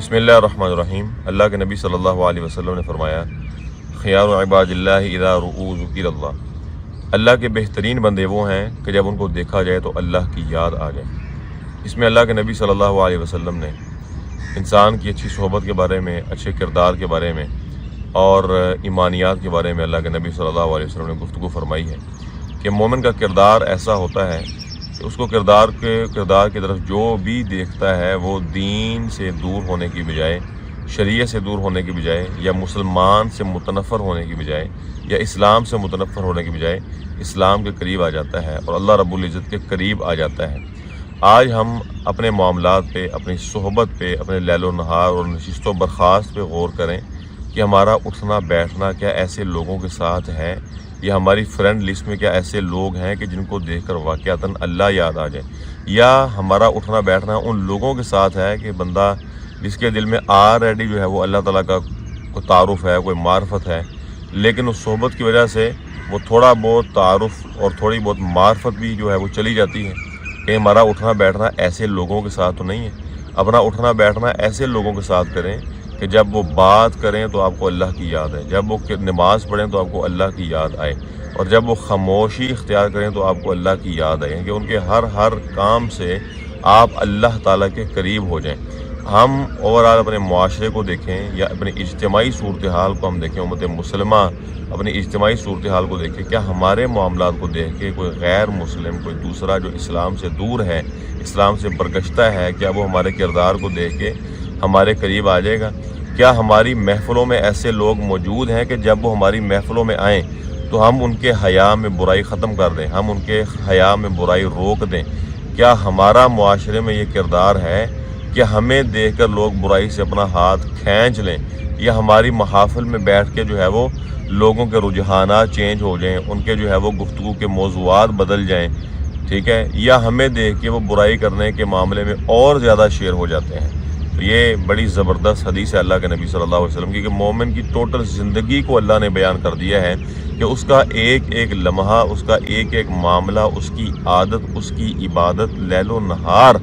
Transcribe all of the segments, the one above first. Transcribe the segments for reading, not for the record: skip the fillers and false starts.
बिस्मिल्लाहिर्रहमानिर्रहीम। अल्लाह के नबी सल्लल्लाहु अलैहि वसल्लम ने फरमाया, खियारु इबादिल्लाहि इज़ा रुऊ ज़ुकिरल्लाह। अल्लाह के बेहतरीन बंदे वो हैं कि जब उनको देखा जाए तो अल्लाह की याद आ जाए। इसमें अल्लाह के नबी सल्लल्लाहु अलैहि वसल्लम ने इंसान की अच्छी सोहबत के बारे में, अच्छे किरदार के बारे में और ईमानियात के बारे में अल्लाह के नबी सल्लल्लाहु अलैहि वसल्लम ने गुफ्तगू फरमाई है कि मोमिन का किरदार ऐसा होता है कि उसको किरदार की तरफ जो भी देखता है वो दीन से दूर होने की बजाय, शरीयत से दूर होने की बजाय, या मुसलमान से मुतनफ़र होने की बजाय, या इस्लाम से मुतनफ़र होने की बजाय इस्लाम के करीब आ जाता है और अल्लाह रब्बुल इज़्ज़त के करीब आ जाता है। आज हम अपने मामलात पे, अपनी सोहबत पे, अपने लैलो नहार और नशिस्त व बर्खास्त पे गौर करें कि हमारा उठना बैठना क्या ऐसे लोगों के साथ है, या हमारी फ्रेंड लिस्ट में क्या ऐसे लोग हैं कि जिनको देखकर वाक़यातन अल्लाह याद आ जाए, या हमारा उठना बैठना उन लोगों के साथ है कि बंदा जिसके दिल में ऑलरेडी जो है वो अल्लाह ताला का कोई तारुफ़ है, कोई मार्फत है, लेकिन उस सोहबत की वजह से वो थोड़ा बहुत तारुफ़ और थोड़ी बहुत मार्फत भी जो है वो चली जाती है कि हमारा उठना बैठना ऐसे लोगों के साथ तो नहीं है। अपना उठना बैठना ऐसे लोगों के साथ करें कि जब वो बात करें तो आपको अल्लाह की याद है, जब वो नमाज़ पढ़ें तो आपको अल्लाह की याद आए, और जब वो खामोशी इख्तियार करें तो आपको अल्लाह की याद आए, कि उनके हर काम से आप अल्लाह ताला के करीब हो जाएं। हम ओवरऑल अपने मुआशरे को देखें या अपनी इज्तिमाई सूरत हाल को हम देखें, उम्मत मुसलमा अपनी इज्तिमाई सूरत हाल को देखें, क्या हमारे मामलात को देख के कोई गैर मुस्लिम, कोई दूसरा जो इस्लाम से दूर है, इस्लाम से बरगश्ता है, क्या वो हमारे किरदार को देख के हमारे करीब आ जाएगा? क्या हमारी महफ़िलों में ऐसे लोग मौजूद हैं कि जब वो हमारी महफ़िलों में आएँ तो हम उनके हया में बुराई ख़त्म कर दें, हम उनके हया में बुराई रोक दें? क्या हमारा मुआशरे में ये किरदार है कि हमें देखकर लोग बुराई से अपना हाथ खींच लें, या हमारी महाफिल में बैठ के जो है वो लोगों के रुझानात चेंज हो जाएं, उनके जो है वो गुफ्तगू के मौज़ूआत बदल जाएं, ठीक है, या हमें देख के वो बुराई करने के मामले में और ज़्यादा शेर हो जाते हैं? तो ये बड़ी ज़बरदस्त हदीस है अल्लाह के नबी सल्लल्लाहु अलैहि वसल्लम की कि मोमिन की टोटल ज़िंदगी को अल्लाह ने बयान कर दिया है कि उसका एक एक लम्हा, उसका एक एक मामला, उसकी आदत, उसकी इबादत, लैलो नहार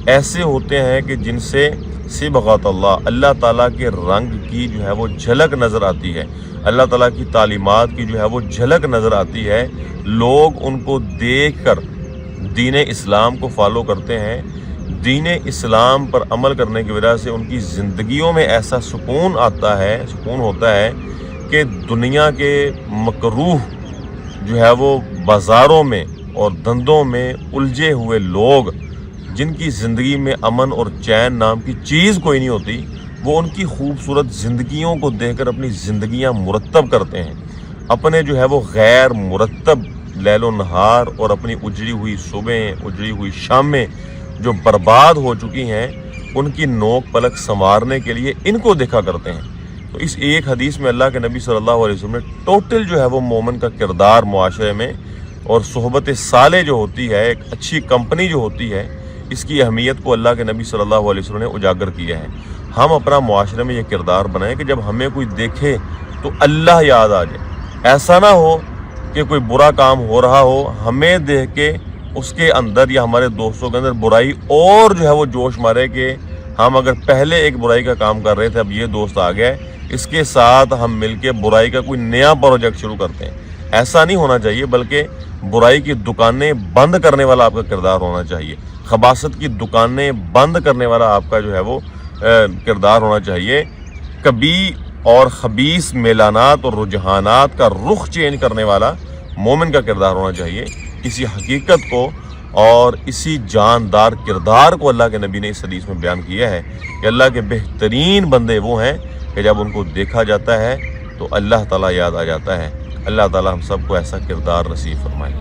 ऐसे होते हैं कि जिनसे सिबग़त अल्लाह ताला के रंग की जो है वो झलक नज़र आती है, अल्लाह ताला की तालीमात की जो है वो झलक नज़र आती है। लोग उनको देख कर दीन इस्लाम को फॉलो करते हैं, दीन इस्लाम पर अमल करने की वजह से उनकी ज़िंदगियों में ऐसा सुकून आता है, सुकून होता है कि दुनिया के मकरूह जो है वो बाज़ारों में और धंधों में उलझे हुए लोग, जिनकी ज़िंदगी में अमन और चैन नाम की चीज़ कोई नहीं होती, वो उनकी खूबसूरत ज़िंदगियों को देखकर अपनी ज़िंदगियां मुरतब करते हैं। अपने जो है वो गैर मुरतब लैलो नहार और अपनी उजड़ी हुई सुबह, उजड़ी हुई शामें जो बर्बाद हो चुकी हैं, उनकी नोक पलक संवारने के लिए इनको देखा करते हैं। तो इस एक हदीस में अल्लाह के नबी सल्लल्लाहु अलैहि वसल्लम ने टोटल जो है वो मोमिन का किरदार मुआशरे में और सोहबत साले जो होती है, एक अच्छी कंपनी जो होती है, इसकी अहमियत को अल्लाह के नबी सल्लल्लाहु अलैहि वसल्लम ने उजागर किया है। हम अपना मुआशरे में ये किरदार बनाएं कि जब हमें कोई देखे तो अल्लाह याद आ जाए। ऐसा ना हो कि कोई बुरा काम हो रहा हो, हमें देख के उसके अंदर या हमारे दोस्तों के अंदर बुराई और जो है वो जोश मारे कि हम अगर पहले एक बुराई का काम कर रहे थे, अब ये दोस्त आ गया, इसके साथ हम मिलके बुराई का कोई नया प्रोजेक्ट शुरू करते हैं। ऐसा नहीं होना चाहिए, बल्कि बुराई की दुकानें बंद करने वाला आपका किरदार होना चाहिए, खबासत की दुकानें बंद करने वाला आपका जो है वो किरदार होना चाहिए। कभी और खबीस मेलानात और रुझानात का रुख चेंज करने वाला मोमिन का किरदार होना चाहिए। इसी हकीकत को और इसी जानदार किरदार को अल्लाह के नबी ने इस हदीस में बयान किया है कि अल्लाह के बेहतरीन बंदे वो हैं कि जब उनको देखा जाता है तो अल्लाह ताला याद आ जाता है। अल्लाह ताला हम सबको ऐसा किरदार नसीब फरमाए।